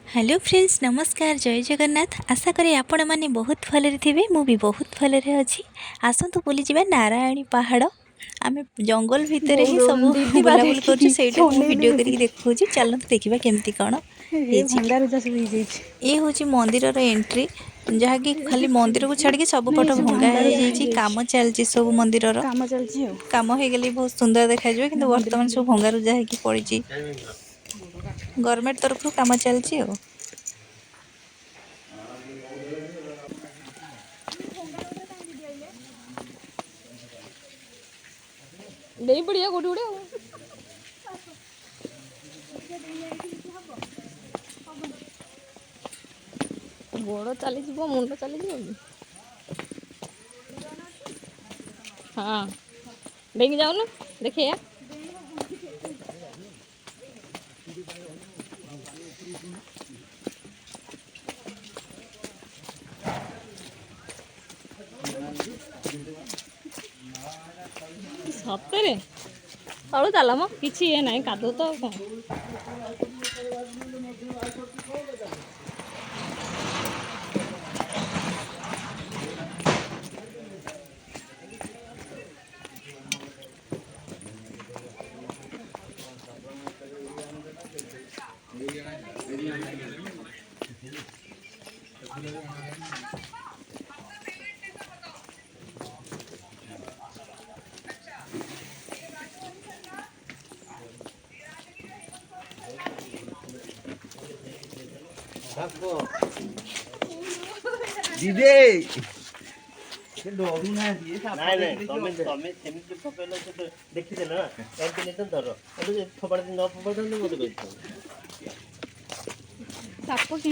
hello friends नमस्कार जय जगन्नाथ आशा करी आपण मैंने बहुत भलरे थे मु भी बहुत भलरे अच्छी आसतु बुली जावा नारायणी पहाड़ आम जंगल भितर ही सब बुलाबुल कर वीडियो करके देखा चलते देखा केमती कौन ये हूँ मंदिर एंट्री जहाँकि खाली मंदिर को छाड़ी सब पट भंगा हो कम चलती सब मंदिर कम हो गले बहुत सुंदर देखा कि बर्तमान सब भंगा रुजा हो पड़ी गवर्नमेंट तरफ कम चलती नहीं बढ़िया गोटे गोटे गोड़ चली मुंड चली हाँ डेंगी जाऊन देखिए सतरे तलू चल म कि ये ना कादू तो कौन दीदी डरू ना तमें सेमती पकड़ देखीदे ना एमती तो धर फोपाड़ न फोपाड़ मत साप कि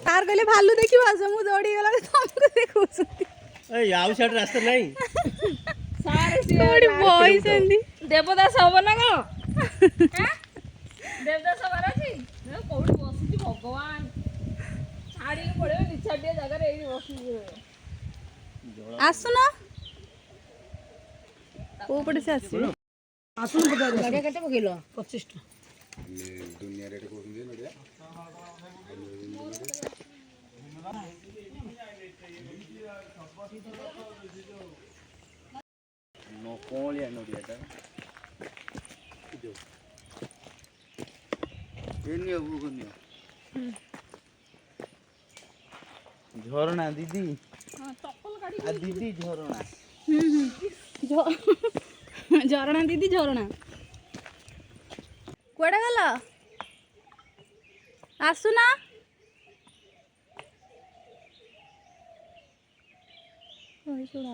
तार कहले भालू देखियो आस मु दौड़ी गला तुमको देखु आउ साइड रास्ता नहीं सारे सिओड़ी बॉय सेंदी देवदास हबो ना को देवदास हबार अछि कोठी बसिछि भगवान छाड़ी पड़े निछाडिया जगह रे एही बसिछि आसुना को पड़े से आसी आसुन बता लगे केते पकिलो 25 टा दुनिया रेट को दे नडिया नो कोलिया नडियाटा एनी अबु कोनियो झरना दीदी हां चप्पल गाड़ी आ दीदी झरना झरना दीदी झरना कुआडे गला आसुना ओइ छोड़ा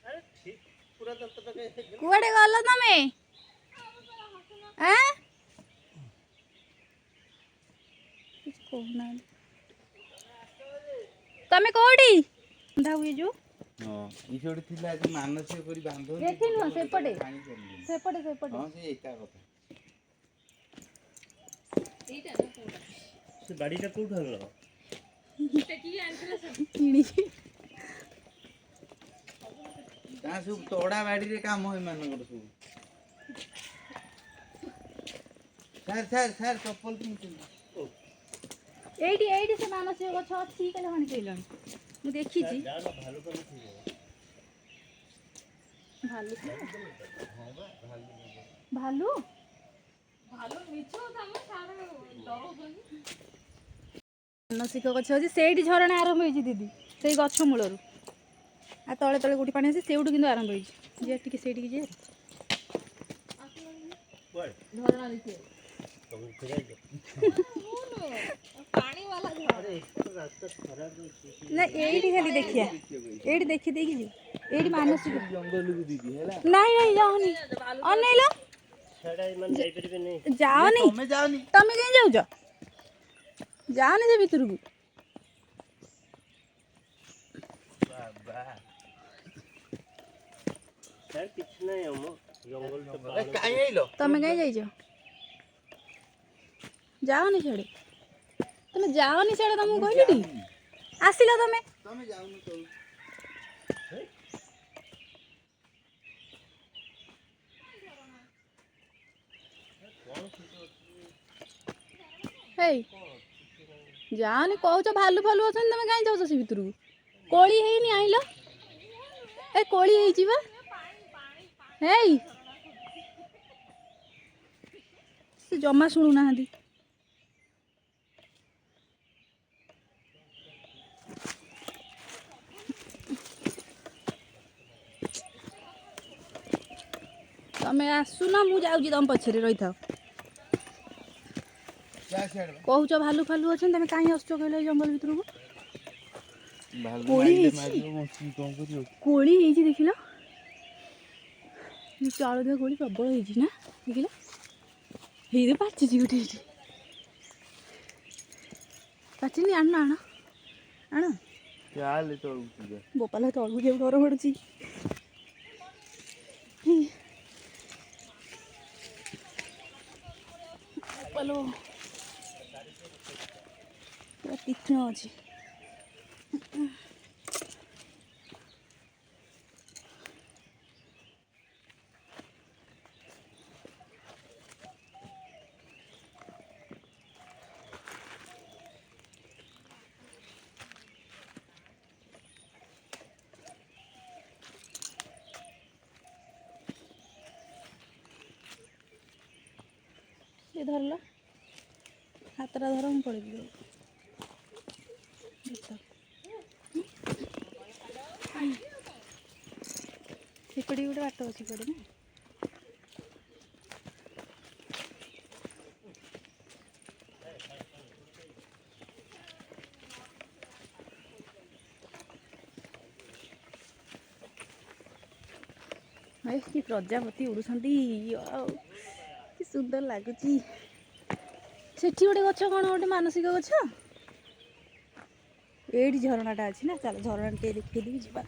अरे ठीक पूरा दत्त पे कुआडे गला तमे हैं कुछ कहना तमे कोडी बंधा हुए जो हां ई छोड़ी थिला जे मानसिक करी बांधो देखिनु सेपटे सेपटे हां से एका कथा एटा से बाड़ीटा कोठ हलो टेकी आनथिला सब किणी ता सब तोड़ा बाड़ी रे काम होय मानकर सब सर चप्पल पिंचु एडी से मानसिक गछ अछि कले हानि कइलन मु देखि छी जानो भालू कम थी भालू भालू भालू मिछो तम सारे डरो गनी मानसिक गछ अछि सेठी झरणा आरंभ होई दीदी सेई गछ मूलरू आ तळे तळे गुटी पानी अछि सेउटु किंतु आरंभ होई जे टिके सेठी जे झरणा देखिए तुम फिराई दो पानी वाला घर अरे रास्ता खराब है ना एडी खाली देखिया एडी देखि देखि जी एडी मानसिक जंगल को दीदी हैला नहीं जाओनी अनैलो छड़ा मन जाई परबे नहीं जाओनी तमे कहीं जाऊ जा जाओनी जे भीतर को बाबा सर किछ नहीं हम जंगल तो काई आइलो तमे कहीं जाई जा जाओनी छड़े तमे जाओनी छड़े तुमको कहली टी आसिला तमे तमे जाउनु तो ହେଇ ଯାଅନି କହୁଛ ଭାଲୁ ଫାଲୁ ଅଛନ୍ତି ତମେ କାହିଁ ଯାଉଛ ସେ ଭିତରକୁ କୋଳି ହେଇନି ଆଇଲ ଏ କୋଳି ହେଇଛି ବା ହେଇ ସେ ଜମା ଶୁଣୁନାହାନ୍ତି ତମେ ଆସୁନ ମୁଁ ଯାଉଛି ତମ ପଛରେ ରହିଥାଅ କହୁଛ ଭାଲୁ ଫାଲୁ ଅଛନ୍ତି ତମେ କାହିଁ ଆସୁଛ କହିଲ ଏଇ ଜଙ୍ଗଲ ଭିତରକୁ କୋଳି ହେଇଛି କୋଳି ହେଇଛି ଦେଖିଲ ଚାଉଳ କୋଳି ପ୍ରବଳ ହେଇଛି ନା ଦେଖିଲ ହେଇରେ ପାଚିଛି ଗୋଟେ ଏଇଠି ପାଚିନି ଆଣ ଆଣ ଆଣ ବୋପାଲ ତଳକୁ ଯିବାକୁ ଡର ମାଡୁଛି ବୋପାଲ ପୁରା ତୀକ୍ଷ୍ଣ ଅଛି ये धरला हाथटा धर ମୁଁ ପଳେଇବି ସେପଟେ ଗୋଟେ ବାଟ ଅଛି କୁଆଡ଼େ ନା କି ପ୍ରଜାପତି ଉଡ଼ୁଛନ୍ତି କି ସୁନ୍ଦର ଲାଗୁଛି ସେଠି ଗୋଟେ ଗଛ କ'ଣ ଗୋଟେ ମାନସିକ ଗଛ ଏଇଠି ଝରଣାଟା ଅଛି ନା ଚାଲ ଝରଣା ଟିକେ ଦେଖେଇ ଦେଇକି ଯିବା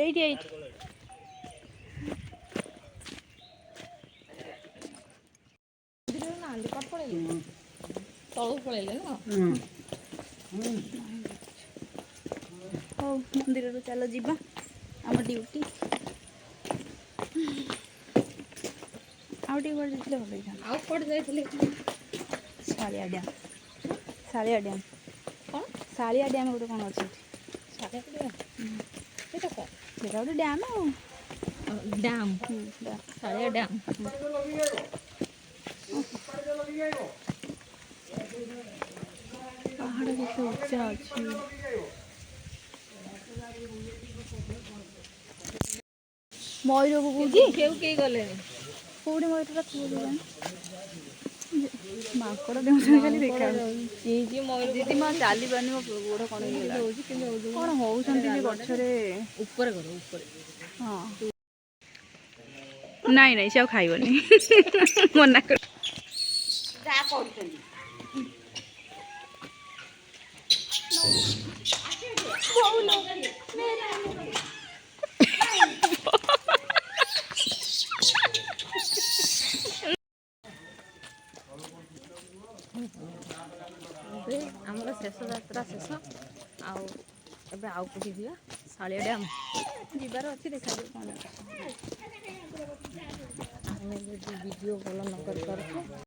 ଏଇଠି ଏଇଠି ତଳକୁ ପଳେଇଲେ ନା ହଉ ମନ୍ଦିରରୁ ଚାଲ ଯିବା ଆମ ଡ୍ୟୁଟି ଆଉ ଟିକେ କୁଆଡ଼େ ଯାଇଥିଲେ ଭଲ ହେଇଥାନ୍ତା ଆଉ କୁଆଡ଼େ ଯାଇଥିଲେ ଶାଳିଆ ଡ୍ୟାମ୍ ଶାଳିଆ ଡ୍ୟାମ୍ କ'ଣ ଶାଳିଆ ଡ୍ୟାମ୍ ଗୋଟେ କ'ଣ ଅଛି ଏଠି ସେଇଟା କ'ଣ ସେଇଟା ଗୋଟେ ଡ୍ୟାମ୍ ଆଉ ଡ୍ୟାମ୍ ଡ୍ୟାମ୍ ଶାଳିଆ ଡ୍ୟାମ୍ ପାହାଡ଼ କେତେ ଉଚ୍ଚା ଅଛି ମୟୂରକୁ କହୁଛି କେଉ କେହି ଗଲେଣି କୋଉଠି ମୟୂରଟା ଥିବ କେଜାଣି ମାଙ୍କଡ଼ ଦେଉଛନ୍ତି ଖାଲି ଦେଖା କିଏ ମୟୂର ଦିଦି ମୁଁ ଚାଲିପାରୁନି ମୋ ଗୋଡ଼ କ'ଣ ହେଇଗଲା କ'ଣ ହଉଛନ୍ତି ଯେ ଗଛରେ ଉପରେ କର ଉପରେ ହଁ ନାଇଁ ନାଇଁ ସେ ଆଉ ଖାଇବନି ମନା କର ଯାହା କରୁଛନ୍ତି ଆମର ଶେଷ ଯାତ୍ରା ଶେଷ ଆଉ ଏବେ ଆଉ କୋଉଠି ଯିବା ଶାଳିଆ ଡ୍ୟାମ୍ ଯିବାର ଅଛି ଦେଖାଯିବ କ'ଣ ଆମେ ଯଦି ଭିଡ଼ିଓ ଭଲ ନ କରିପାରୁଛୁ